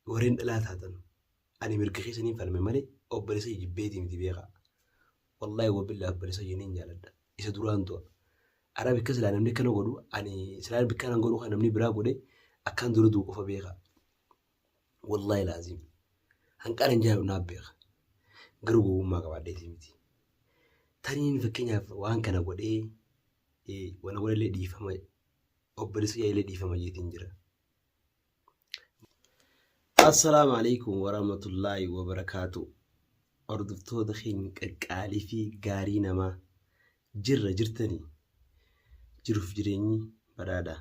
ورين لا تهتن أنا مركخي سنين فلما مالي أو بلسي جبيتي متي بيغا والله وبالله بلسي جنين جالد إذا دوران تو Arabi kasi la namni kana godhu ani sila bikana godhu kana namni bira godhe akkan duru du qofa beeka wallahi lazim hanqaran jaayu na beeka garu gowummaa qabaadheeti miti taniin fakkeenyaaf waan kana godhee wana godhallee dhiifama obboleessa illee dhiifama jeetiin jira. Assalaamu alaikum warahmatullaahi wabarakaatu. Hordoftoota keenya qaqqaalii fi gaarii namaa jirtanii jiruuf jireenyi badhaadha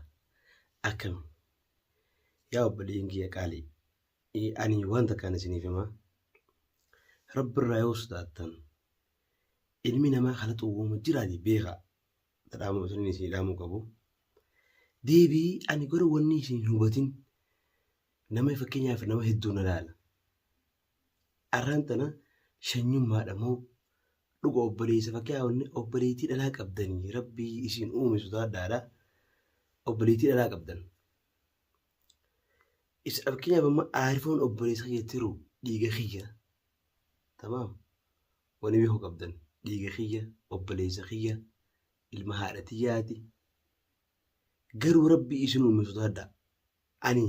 akkami yaa obboleeyyan kiyya qaalii ani wanta kana isiniif himaa rabbirraa yoo sodaattan ilmi namaa haala uumama jiraati beeka tadhaamuu isin isin dhaamuu qabu deebii ani gara wanni isin hubatin nama fakkeenyaaf nama hedduu na laala arraan tana shanyummaadha moo dhuga obboleessa fakkeenyaaf obboleettii dhalaa qabdanii rabbii isin uume sodaadhaadha obboleettii dhalaa qabdan isa fakkeenyaaf amma aarifoon obboleessa kiyya dhiiga kiyya tamaam wani beekuu qabdan dhiiga kiyya obboleessa kiyya ilma haadha tiyyaati garuu rabbii isin uume sodaadha ani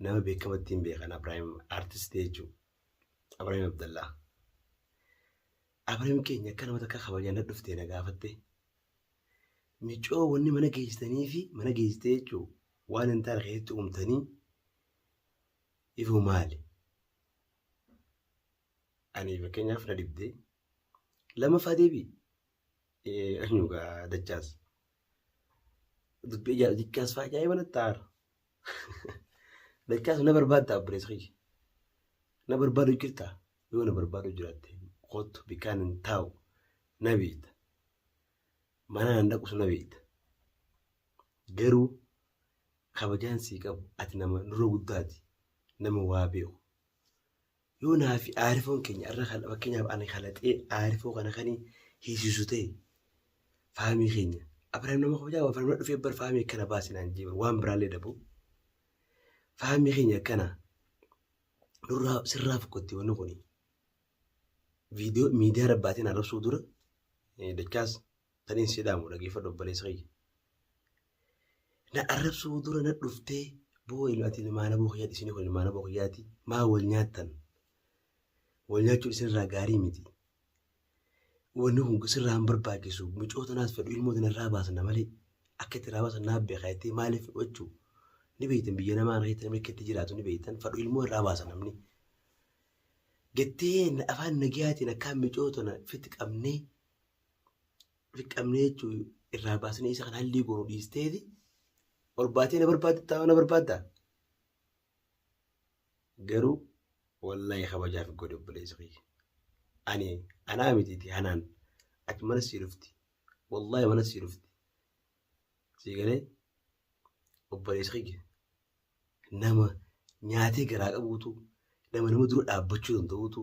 nama beekamattiin beekan Abrahaam artistii jechuudha Abrahaam Abdallaa Abrahaam keenya akka nama takka kabajaan dhuftee na gaafatte micoo wanni mana geessitanii fi mana geessitee jechuudha waan hin taane keessatti uumtanii ifuu maali ani fakkeenyaaf na dibdee lamaffaa deebii anyuugaa dachaas dubbii jikkaas fa'aa ajaa'ibaa natti taara. Dachaas na barbaadda obboleessa kiyya na barbaadu jirta yoo na barbaadu jiraatte kootu bikaan hin taa'u na beekta mana hin dhaqus na beekta garuu kabajaan sii qabu ati nama nurra guddaati nama waa beeku yoo naa fi aarifoon keenya irra fakkeenyaaf ani kalaxee aarifoo kana kanii hiisisu ta'e faamii keenya Abrahaam nama kabajaa waan farma dhufee bar faamii kana baasinaan jiru waan biraallee dhabu. Fahamii keenya kana nurraa sirraa fokkotti wanni kuni viidiyoo miidiyaa rabbaatiin arrabsuu dura dachaas taniin sidhaamu dhageeffadhu obboleessa kiyya na arrabsuu dura na dhuftee boo ilmaati ilmaana boo kiyyaati isinii kun ilmaana boo kiyyaati maa wal nyaattan wal nyaachuun isinirraa gaarii miti wanni kun sirraa hin barbaachisu micoota naas fedhu ilmoota narraa baasan malee akka itti irraa baasan naaf beekaayitee maaliif fudhachuu ni beektan biyya namaa reetan mirkatti jiraatu ni beektan fadhu ilmoo irraa baasan namni getteen afaan nagiyaatiin akkaan micoota na fitti qabnee jechuun irraa baasanii isa kan hallii goonuu dhiisteeti ol baatee na barbaadda garuu wallahi kabajaaf godhe obboleessa kiyya anaa mitiiti hanaan ati mana sii dhufti wallahi mana sii dhufti sii galee obboleessa kiyya nama nyaatee garaa qabuutu nama dura dhaabbachuu danda'uutu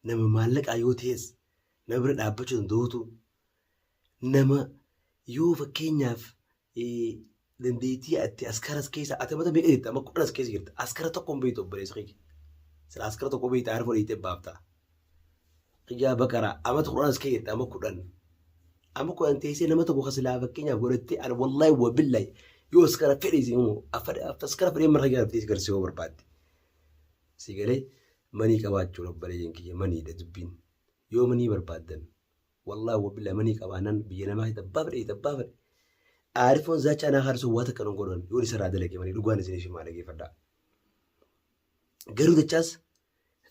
nama maallaqaa yoo ta'es nama bira dhaabbachuu danda'uutu nama yoo fakkeenyaaf dandeettii ati askaras keessa ati mata meeqa jirta amma 10 as keessa jirta askara tokko hin beektu obboleessa kiyya sila askara tokko beekta aarfoo dhiitee baafta qiyyaa baqaraa amma 10 as keessa jirta amma 10 teessee nama tokko kasilaa fakkeenyaaf godhattee ani wallahi wabillahi yoo askara fedhiisi immoo askara fedhee marra gaaftees garsee yoo barbaadde si galee manii qabaachuun obboleeyyan kiyya maniidha dubbiin yoo manii barbaaddan wallahi wabillahi manii qabaanan biyya namaa tabbaa fedhe aarifoon zaachaa naa haarsuun waa takka godhan yoo isarraa dalage manii dhugaan isin ishii maa dhageeffadhaa garuu dachaas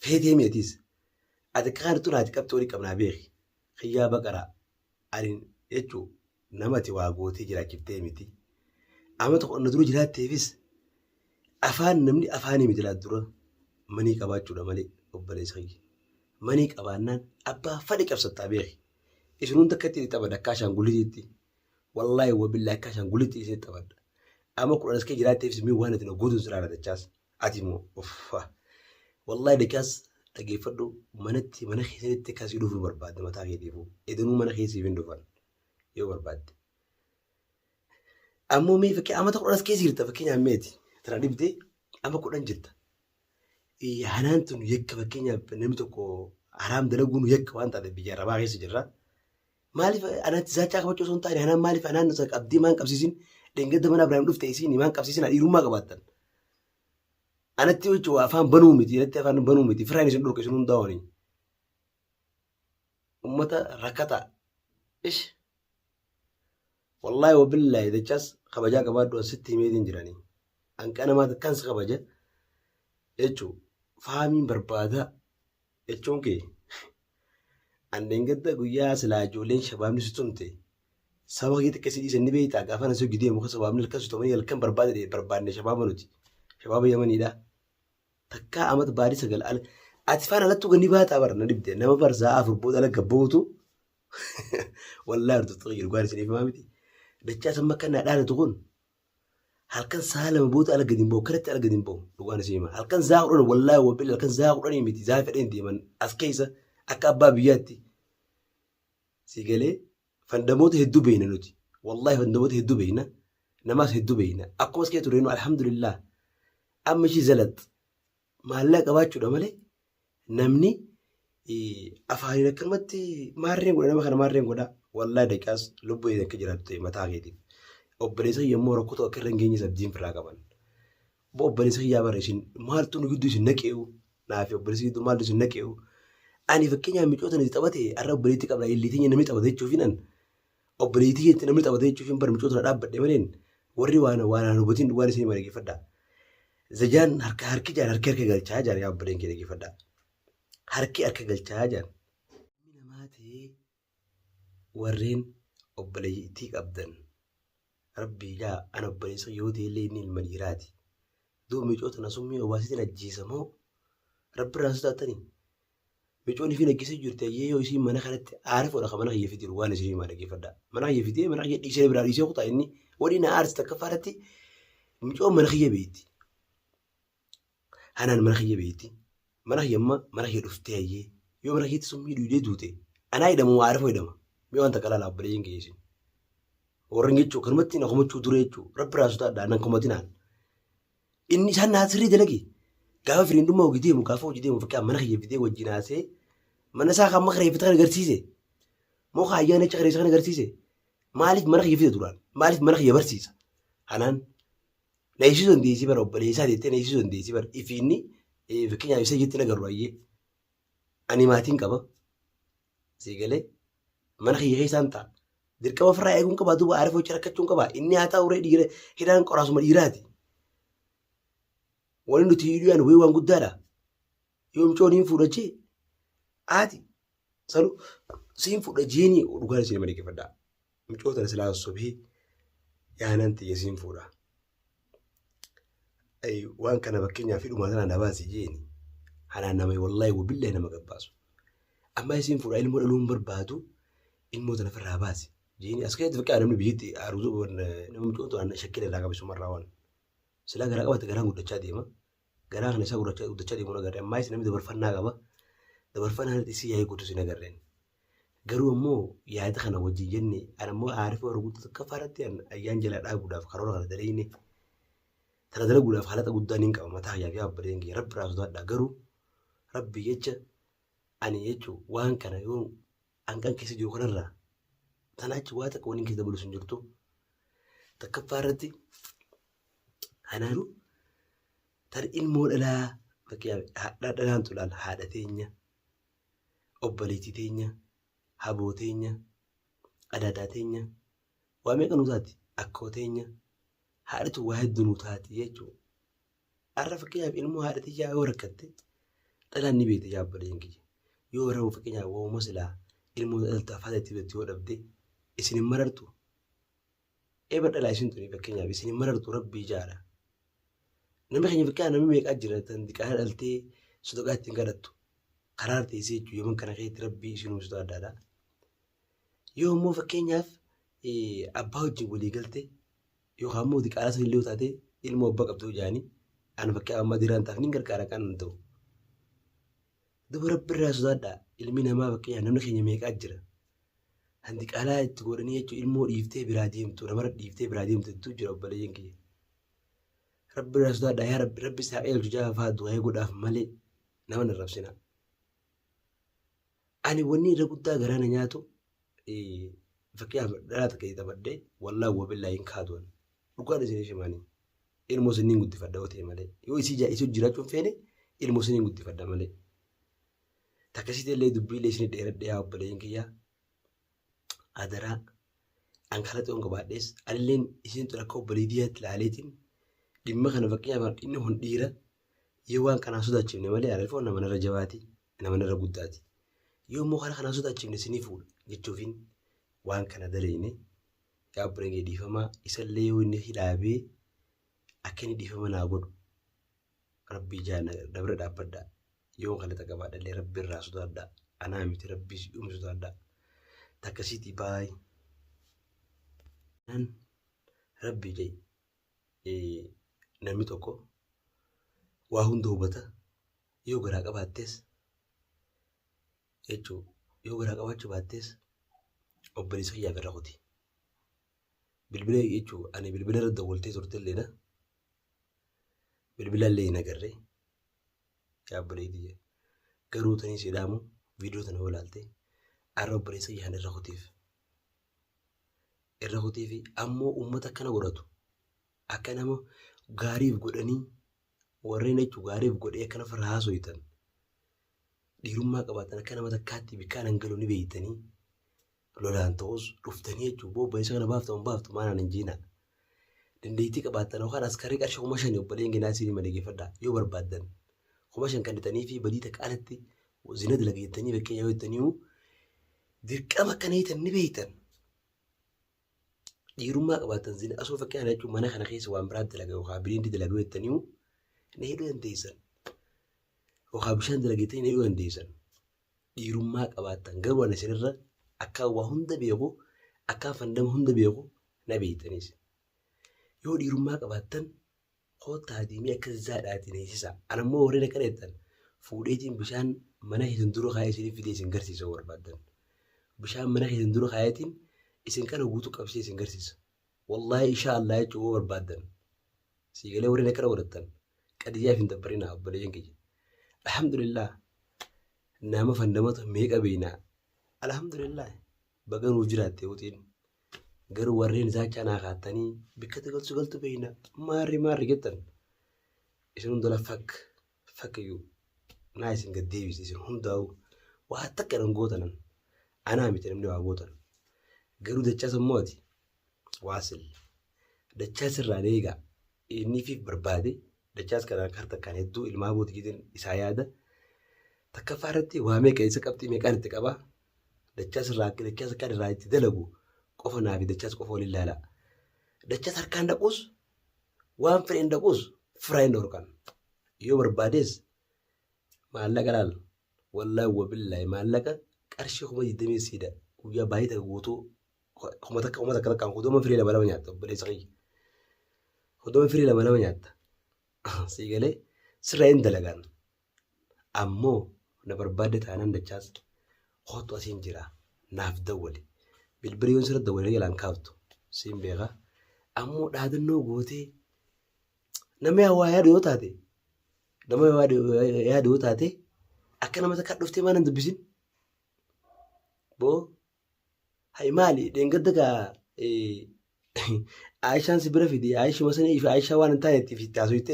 feetee meetiis ati kaantu naati qabxee walii qabnaa beeki qiyyaa baqaraa ani jechuun namati waa gootee jiraachiftee miti. Amma tokko na dura jiraatteefis afaan namni afaanii miti laat dura manii qabaachuudha malee obboleessa kiyya manii qabaannaan abbaa fadhi cabsattaa beeki isinuun takka itti taphadha akka ashaangulitiitti wallahi wabillahi akka ashaangulitiitti isin taphadha amma 10 as keessa jiraatteefis mii waan ati na gootuun siraadha dachaas ati immoo wallahi dachaas dhageeffadhu mana keessatti akkasii dhufuu barbaadde mataa keetiifuu edanuu mana keessiif hin dhufan yoo barbaadde. Ammoo mee fakkii amma tokko as keessa jirta fakkeenyaaf meeti tana dibdee amma 10 jirta. Hanaan tun yakka fakkeenyaaf namni tokko haraam dalaguun yakka waan taate biyya arabaa keessa jirra. Maaliif anaatti zaachaa qabachuu osoo hin taane hanaan maaliif hanaan qabdii maan qabsiisin dheengadda mana Abiraam dhufte isiin maan qabsiisin dhiirummaa qabaattan. Anatti jechuun afaan banuu miti anatti afaan banuu miti firaan isin dhorka isin hundaa'anii. Ummata rakkataa ish wallaahi wabillaahi dachaas kabajaa qabaadhu asitti himeetiin jiranii. Hanqaa namaa kansa kabaja jechuun faamiin barbaada jechuun kee. Andeengadda guyyaa silaa ijoolleen shabaabni si tumte saba kee xiqqeessii dhiisan ni beektaa gaafa nasoo gidee muka shabaabni halkan si tumanii halkan barbaadne shabaaba nuti shabaaba Yamaniidha. Takkaa amata baadii sagal ati faan alattuu ganni baataa bara na dhibde nama barsaa afur booda ala gabbootu wallaahi hortu xiqqii dhugaan isiniif himaa miti. Dachaa samma akka naa dhaadatu kun halkan saa lama booda ala gadi hin bahu kanatti ala gadi hin bahu dhugaan isin himaa halkan zaa kudhan wallaahi wabbil halkan zaa kudhanii miti zaa fedheen deeman as keessa akka abbaa biyyaatti si galee fandamoota hedduu beeyna nuti wallaahi fandamoota hedduu beeyna namaas hedduu beeyna akkumas kee turreenu alhamdulillah amma ishii zalat maallaqa qabaachuudha malee namni afaaniin akkanumatti maarreen godha nama kana maarreen godha wallaahi daqiiqaas lubbuu akka jiraattu mataa keetiif obboleessa yommuu rakkoo akka irra hin geenye abdiin firaa qaban obboleessa yaa bara isin maaltu nu gidduu isin naqee'u naafi obboleessa gidduu maaltu isin naqee'u ani fakkeenyaaf micoota nuti taphate har'a obboleettii qabna illiitiin namni taphate jechuufinan obboleettii namni taphate jechuufin bara micoota dhaabbadhe maleen warri waan hubatiin waan isin mareeffadhaa. Zajaan harki jaan harki galchaa jaan yaa obboleen kee dhaggeeffadhaa. Harki harka galchaa jaan. Namaa ta'ee warreen obboleettii qabdan rabbii yaa ana obboleessa yoo ta'e illee inni ilma dhiiraati. Duuba micoota na summii obaasitiin ajjeesamoo rabbi irraa sodaatanii. Micoonni fi naggeessee jirti yoo isiin mana kanatti aarifoodha kan mana kiyyeeffite jiru waan isin himaa dhaggeeffadhaa. Mana kiyyeeffitee mana kiyya dhiisee biraa dhiisee kutaa inni waliin na aarsi takka faarratti micoon mana kiyya beeyti. Hanaan mana kiyya beeyti. Mana kiyyamma mana kiyya dhuftee ayyee yoo mana kiyyatti summii duudee duute anaa hidhamu aarifoo hidhama. Mee wanta qalaa obboleeyyiin geessin. Warreen jechuun kanumatti na komachuu ture jechuun rabbi irraa sodaadhaa nan komatinaan. Inni isaan naa sirrii dalage gaafa firiindummaa hojii deemu gaafa hojii deemu fakkaan mana kiyya fidee wajjin haasee mana isaa kan maka reeffata kan agarsiise moo ayyaana achi qareessa kan agarsiise maaliif mana kiyya fide duraan maaliif mana kiyya barsiisa hanaan na ibsisuu dandeessii bara obboleessaa jettee na ibsisuu dandeessii bara ifiinni fakkeenyaaf isa jetti nagarru ayyee ani maatiin qaba siigalee mana kiyya keessaan ta'a dirqama ofirraa eeguun qabaa duuba aarifoo itti rakkachuun qabaa inni haa ta'u uree dhiira hidhaan qoraasuma dhiiraati wani nuti hidhuyaan wayii waan guddaadha yoo micoon hin fuudhachee aati salu siin fuudha jeenii dhugaan isin nama dhaggeeffadhaa micoota silaa sobee yaanaan xiyya siin fuudha waan kana fakkeenyaaf hidhumaa sanaan dhabaasi jeeni hanaan nama wallaahi wabillee nama gabbaasu amma isin fuudha ilmoo dhaluun barbaadu ilmoo tana firraa baasi jeeni as keessatti fakkaa namni biyyatti aaruzuu nama micoota shakkii irraa qabisumarraa waan silaa garaa qabate garaan guddachaa deema garaa kana isaa guddachaa deemuu nagarreen ammaa isin namni dabarfannaa qaba dabarfannaa isii yaa'ee guutuu isin nagarreen garuu ammoo yaada kana wajjin jenne ana ammoo aarifoo arguutu akka faaratti ayyaan jala dhaabuudhaaf karoora kana daleeyne tana dalaguudhaaf haalata guddaan hin qaba mataa yaafii abbaleen kiyya rabbi irraa sodaadhaa garuu rabbi jecha ani jechuun waan kana yoo hanqan keessa jiru kanarraa tana achi waa takka waliin keessa dabalu sun jirtu takka faarratti hanaanu tan ilmoo dhalaa fakkeenyaaf dhalaan tulaal haadha teenya obboleettii teenya haboo teenya adaadaa teenya waa meeqa nu taati akkoo teenya haadhatu waa hedduu nu taati jechuudha. Har'a fakkeenyaaf ilmoo haadha tiyyaa yoo rakkatte dhalaan ni beekte yaa obboleen kiyya yoo rahu fakkeenyaaf waa'uma silaa ilmoo dhalta afaan itti beektu yoo dhabde isin hin marartu eeba dhalaa isin tuni fakkeenyaaf isin hin marartu rabbii jaala. Namni keenya fakkeenyaaf namni meeqaa jira tan diqaa dhaltee sodoqaa ittiin kadhattu karaa teessee jechuun yooma kana keessatti rabbii isin uumsitu adda addaa. Yoo immoo fakkeenyaaf abbaa wajjin walii galte yookaan immoo diqaalaa sana illee taate ilmoo abbaa qabdu jaanii ani fakkeenyaaf amma diraan taaf ni gargaara kan ta'u. Duba rabbi irraa sodaadhaa ilmi namaa fakkeenyaaf namni keenya meeqaa jira. Handi qaalaa itti godhanii jechuun ilmoo dhiiftee biraa deemtu namarra dhiiftee biraa deemtu jira obboleeyyiin kiyya. rabbi irraa sodaadha yaa rabbi rabbi isaa eelchu jaafaa du'ee godhaaf malee nama hin rabsina. Ani wanni irra guddaa garaa na nyaatu fakkii dhalaa takka taphadhee wallaahi wabillaa hin kaatuun dhugaan isin shimanii ilmoo isiniin guddifadha yoo ta'e malee yoo isii jiraachuun feene ilmoo isiniin guddifadha malee. Takkasitti illee dubbiilee isin dheeradhee yaa obboleeyyin kiyyaa adaraa ankara ta'uun qabaadhees anilleen isin tun akka obboleeyyiitti ilaaleetiin dhimma kana fakkeenyaaf inni hun dhiira yoo waan kanaan sodaachifne malee ariifoon nama narra jabaati nama narra guddaati. Yoo immoo kana sodaachifne isinii fuudha jechuufiin waan kana dareene yaa obboleeyyin dhiifamaa isallee yoo inni hidhaabee akka inni dhiifama naa godhu rabbii jaana dabra dhaabbadhaa. Yoo kana qabaadhallee rabbi irraa sodaadhaa anaa miti rabbii dhumsu sodaadhaa. Takkasiitii baay'ee nan rabbi jee namni tokko waa hunda hubata yoo garaa qabaattees jechuun yoo garaa qabaachuu baattees obboleessa kiyyaaf irra kuti. Bilbila jechuun ani bilbila irra dawwaltee turtelleedha. Bilbila illee hin agarree yaa obboleettii garuu tanii siidhaamu viidiyoo tana yoo ilaalte har'a obboleessa kiyyaan irra kutiifi ammoo uummata akkana godhatu akka nama gaariif godhanii warreen jechuun gaariif godhee akkana farra haasoyitan dhiirummaa qabaatan akka nama takkaatti bikkaan hangaluu ni beeytanii lolaan ta'us dhuftanii jechuun obboleessa kana baaftu maanaan hin jiina dandeettii qabaatan yookaan askarii qarshii 5,000 obboleen ginaa siinii maleegeffadhaa yoo barbaaddan 5,000 kan dhitanii fi badii takka alatti zina dalageettanii bakkee yoo jettanii dirqama akkana hiitan ni beeytan. Dhiirummaa qabaatan zina asoo fakkeenyaaf jechuun mana kana keessa waan biraatti dalagaa yookaan bineeldi dalaguu jettanii na hidhuu dandeessan yookaan bishaan dalageettanii na hidhuu dandeessan. Dhiirummaa qabaatan garuu ani isinirra akka waa hunda beeku akka fandama hunda beeku na beeytaniis. Yoo dhiirummaa qabaatan kootaa diimee akka zaadhaatiin eegsisa. Anammoo warreen akka dheettan fuudheetiin bishaan mana isin dura kaayee isin fidee isin garsiisa barbaadan. Bishaan mana isin dura kaayeetiin isin kana guutuu qabsee isin garsiisa. Wallaahi inshaallah jechuun barbaadan. Siigalee warreen akka godhattan qadiyyaaf hin dabbarinaa obboleeyyan kiyya. Alhamdulillah nama fandamatu meeqa beeynaa. Alhamdulillah baga nuuf jiraatte wutiin. Garuu warreen zaachaa naa kaatanii bikkatti galtu beeynaa maarri jettan. Isin hundola fakkiyyuu naa isin gaddeebise isin hundaa'u waa takka dhan gootanan anaa miti namni waa gootan. Garuu dachaa sammooti waasil dachaa sirraan eegaa inni fi barbaade dachaas kanaan harta kan hedduu ilmaa bootikiitiin isaa yaada takka faarratti waa meeqa isa qabxii meeqaan itti qabaa dachaas akka irraa itti dalagu qofa naafi dachaas qofa waliin ilaala. Dachaas harkaan dhaquus waan fedheen dhaquus firaa hin dhorkan yoo barbaadees maallaqa laal wallaahi wabillaahi maallaqa qarshii 20 guyyaa baay'ee ta'e guutuu uummata takkaan huduma firii lama nyaatta obboleessa kiyya. Huduma firii lama nyaatta. Siigalee sirraa hin dalagaan. Ammoo na barbaadde taanaan dachaas hootu asiin jira naaf dawwale. Bilbila yoon sirra dawwalee jalaan kaaftu siin beekaa. Ammoo dhaadannoo gootee nama waa yaadu yoo taate akka nama takkaa dhuftee maan hin dubbisin. Boo hai maali deengadda gaa Aishaan si bira fide Aishuma sanii fi Aishaa waan hin taanetti fi taasoo itti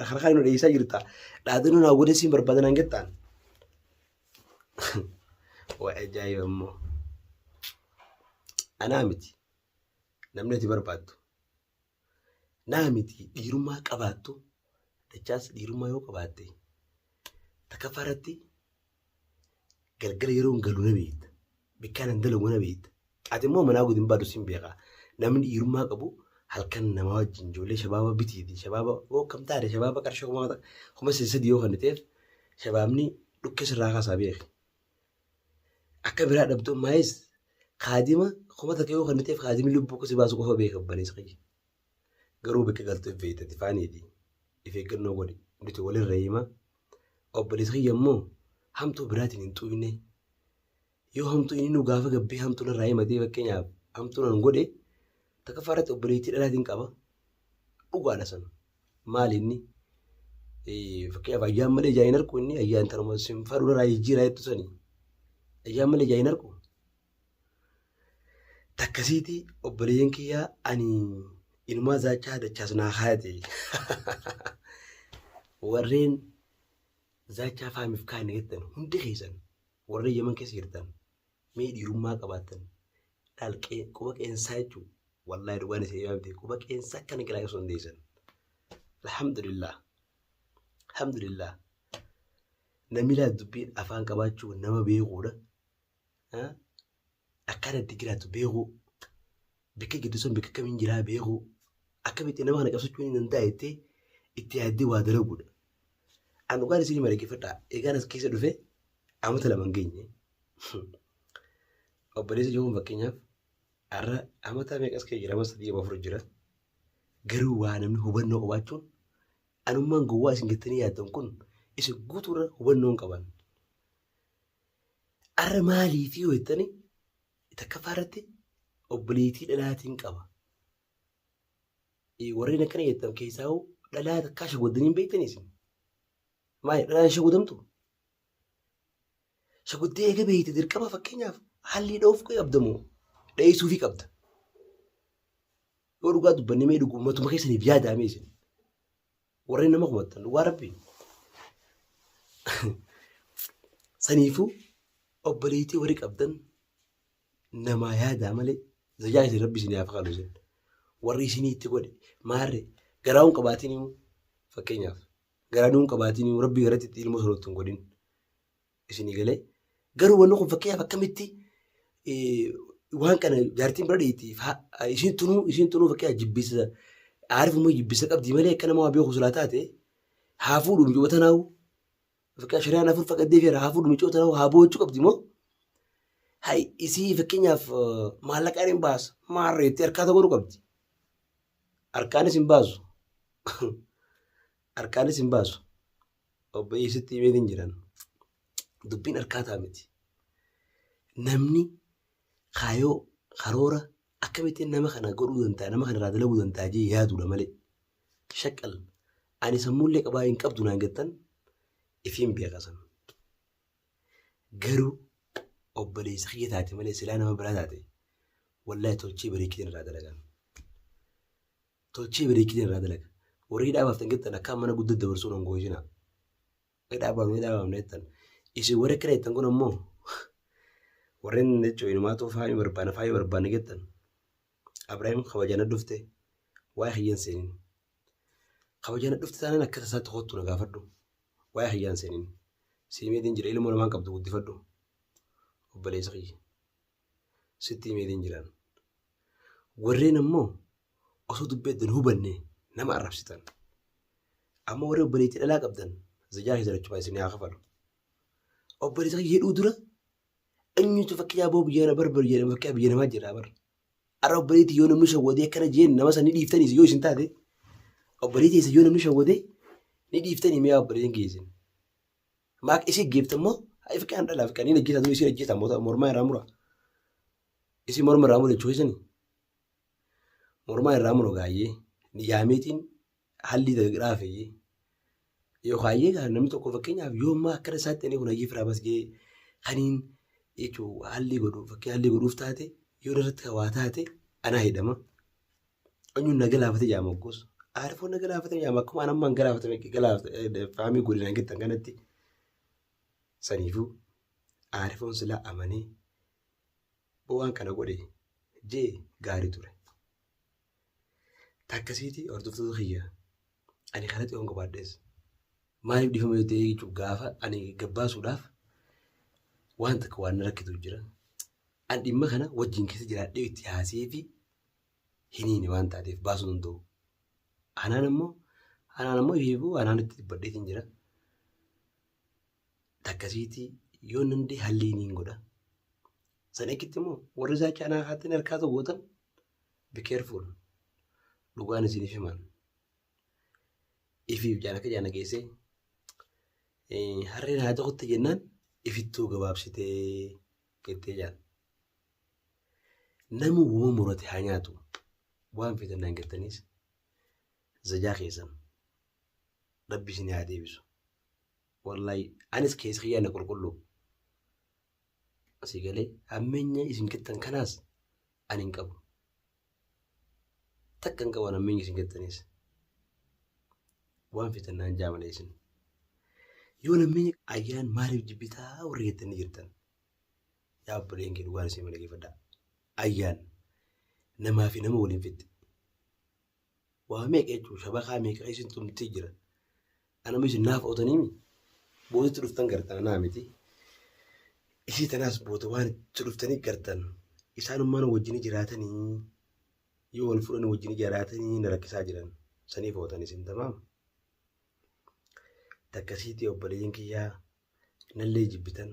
harkaan nu dheessaa jirta. Dhaadannoo naa godhee siin barbaadan hangattaan. Waa ajaa'iba immoo. Anaa miti namni ati barbaaddu. Naa miti dhiirummaa qabaattu dachaas dhiirummaa yoo qabaatte takka faaratti galgala yeroo hin galu na beekta. Bikkaan hin dalagu na beekta. Ati immoo manaa godhin baaduu siin beekaa. Namni dhiirummaa qabu halkan nama wajjin ijoollee shabaaba bitiiti. Shabaaba oo kam taate shabaaba qarshii 3,000 yoo kan ta'eef shabaabni dhukkee sirraa kaasaa beeki. Akka biraa dhabduu maayis kaadima 1,000 yoo kan ta'eef kaadimni lubbuu kusi baasu qofa beeka obboleessa kiyya. Garuu bakka galtu ifeettati faaniiti. Ifeeggannoo godhi. Nuti walirra himaa. Obboleessa kiyya immoo hamtuu biraatiin hin xuuyne. Yoo hamtuu inni nu gaafa gabbee hamtuu narraa himatee fakkeenyaaf hamtuu nan godhe takka faaratti obboleettii dhalaatiin qaba. Dhugaadha sana. maal inni fakkeenyaaf ayyaan malee jaayin argu inni ayyaan tanuma simfaa dura jijjiiraa jettu sanii ayyaan malee jaayin argu. Takkasiiti obboleeyyan kiyyaa ani inumaa zaachaa dachaas naa haate warreen zaachaa faamiif kaane jettan hundi keessan warreen Yemen keessa jirtan mee dhiirummaa qabaattan dhaalqee quba qeensaa jechuun wallaahi dhugaan isa yaamte quba qeensaa akkana qilaa osoo hin deessan. Alhamdulillah alhamdulillah namni laa dubbiin afaan qabaachuu nama beekuudha. Akkana itti jiraatu beekuu bakka gidduu bakka kamiin jiraa beekuu akkamitti nama kana qabsachuu hin danda'etti itti yaaddee waa dalaguudha. Ani dhugaan isin maleeffadhaa eegaan as keessa dhufe amata lama hin geenye obboleessa jiruun fakkeenyaaf har'a amata meeqas kee jira masa dhiyya afur jira garuu waa namni hubannoo qabaachuun anummaan gowwaa isin jettanii yaaddan kun isin guutuurra hubannoo hin qaban. Har'a maalii fi yoo jettanii takka faarratti obboleettii dhalaatiin qaba. Warreen akkana jettan keessaa dhalaa takkaa shagoddanii hin beektanii isin. Maali dhalaan shagodamtu? Shagoddee eega beekte dirqama fakkeenyaaf haalli dha'uuf qabdamoo dheessuufii qabda. Yoo dhugaa dubbanne mee dhugummatuma keessaniif yaadame isin. Warreen nama kumattan dhugaa rabbiin. Saniifuu obboleettii warri qabdan namaa yaadaa malee zajaa isin rabbi isin yaafa qalu isin. Warri isinii itti godhe maarre garaa hin qabaatiin fakkeenyaaf garaa hin qabaatiin rabbi garatti itti ilmoo sanatti hin godhin isinii galee garuu wanni kun fakkeenyaaf akkamitti waan kana jaartiin bira dhiitti isin tunuu fakkeenyaaf jibbisa aarif immoo jibbisa qabdi malee akka nama waa beeku sulaa taate haa fuudhu micoota naawu fakkeenyaaf shari'aan afur faqaddee fi haa fuudhu micoota naawu haa boo'achuu qabdi moo hai isii fakkeenyaaf maallaqaan hin baasu maarreetti harkaa ta'uu qabdi. Harkaanis hin baasu. Harkaanis hin baasu. Obboleessitti himee hin jiran. Dubbiin harkaa ta'a miti. Namni kaayoo karoora akkamittiin nama kana godhuu danda'a nama kana irraa dalaguu danda'a jee yaaduudha malee. Shaqqal ani sammuullee qabaa hin qabdu naan jettan ifiin beekasan. Garuu obboleessa kiyya taate malee silaa nama biraa taate wallaahi tolchee bareekitiin irraa dalagan. Tolchee bareekitiin irraa dalaga. Warri dhaabaaftan jettan akka mana guddaa dabarsuun hongoo ishina. Dhaabaafne jettan. Isin warri akkana jettan kun ammoo warreen jechuun inumaatoo faayii barbaanne jettan. Abiraayim kabajana dhufte waa'ee hiyyaan seeniin. Kabajana dhufte taanaan akka tasaatti hootu na gaafadhu. Waa'ee hiyyaan seeniin. Siimeetiin jira ilmoo namaan qabdu guddifadhu. Obboleessa kiyya. Sitti himeetiin jiran. Warreen ammoo osoo dubbeeddan hubanne nama arrabsitan. Amma warri obboleettii dhalaa qabdan zajaa keessa jechuudha isin haa kafalu. Obboleessa kiyya jedhuu dura eenyutu fakkii aboo biyya barbaadu jedhama fakkii biyya namaa jira bar. Arra obboleettii yoo namni shawwadee akkana jeen nama san ni dhiiftaniis yoo isin taate obboleettii isa yoo namni shawwadee ni dhiiftanii mi'a obboleettiin geessin. Maak isin geeftan moo haa fakkii aan dhalaa fakkii ani ajjeesaa isin ajjeesaa mormaa irraa mura. Isin morma irraa mura jechuudha isini. Mormaa irraa mura gaayyee ni yaameetiin haalli dalagaa fe'ee yoo kaayyee namni tokko fakkeenyaaf yoo ammaa akkana isaatti inni kun hayyee firaa bas ga'ee kaniin jechuun haalli godhuuf fakkii haalli godhuuf taate yoo irratti hawaa taate anaa hidhama. Eenyuun na galaafate jaama oggoos. Aarifoon na galaafate jaama akkuma anammaan galaafate faamii godinaan gettan kanatti. Saniifuu aarifoon silaa amanee waan kana godhe jee gaarii ture. Takkasiiti hordoftoota kiyya ani kanatti hongo baadhees. Maaliif dhifama yoo ta'e jechuun gaafa ani gabbaasuudhaaf waan takka waan rakkitu jira. An dhimma kana wajjin keessa jiraadhee itti haasee fi hiniine waan taateef baasuu danda'u. Anaan ammoo hiibuu anaan itti dhibbadheetiin jira. Takkasiiti yoo nandee haalli hiniin godha. San eegitti immoo warri zaachaa anaa haatanii harkaa ta'u gootan be careful. Dhugaan isiniif himan. Ifiif jaana geessee harreen haa tokkotti jennaan ifittuu gabaabsitee jettee jaan. Nama uumama murate haa nyaatu waan fedhannaan jettaniis zajaa keessan rabbi isin haa deebisu wallahi anis keessa kiyyaana qulqulluu asii galee hammeenya isin jettan kanaas ani hin qabu takka hin qaban hammeenya isin jettanis waan fitannaan jaamala isin yoo namni ayyaan maaliif jibbitaa warri jettanii jirtan yaa obboleen kee dhugaan isin malageeffadhaa ayyaan namaa fi nama waliin fitti waa meeqa jechuun shabakaa meeqa isin tumtee jira anama isin naaf ootaniimi bootitti dhuftan gartan anaa miti isii tanaas boota waan itti dhuftanii gartan isaanummaan wajjin jiraatanii yoo wal fudhan wajjin jiraatanii na rakkisaa jiran saniif ootan isin tamaam takkasiitii obboleen kiyyaa nallee jibbitan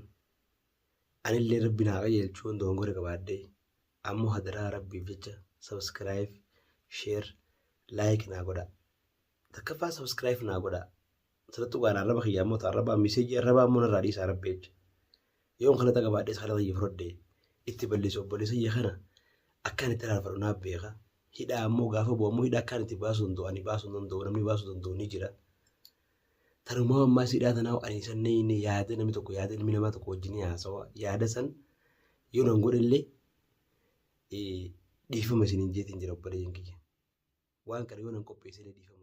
anillee rabbi naa qajeelchuun dongore qabaadhee ammoo hadaraa rabbiif jecha subscribe share like naa godha takkaffaa subscribe naa godha sanattu waan arraba kiyyaa ammoo arraba miseejii arraba ammoo narraa dhiisaa rabbi jecha yoon kanata qabaadhees kanata yifrodhee itti balleessu obboleessa iyya kana akkaan itti raarfadhu naaf beeka hidhaa ammoo gaafa bu'u ammoo hidhaa akkaan itti baasuu danda'u ani baasuu danda'u namni baasuu danda'u ni jira tarumaa ammaas hidhaa tanaa ani sannee inni yaada namni tokko yaada ilmi namaa tokko wajjin haasawa yaada san yoo nan godhallee dhiifama isiniin jeetiin jira obboleeyyan kiyya waan kana yoo nan qopheessinee dhiifama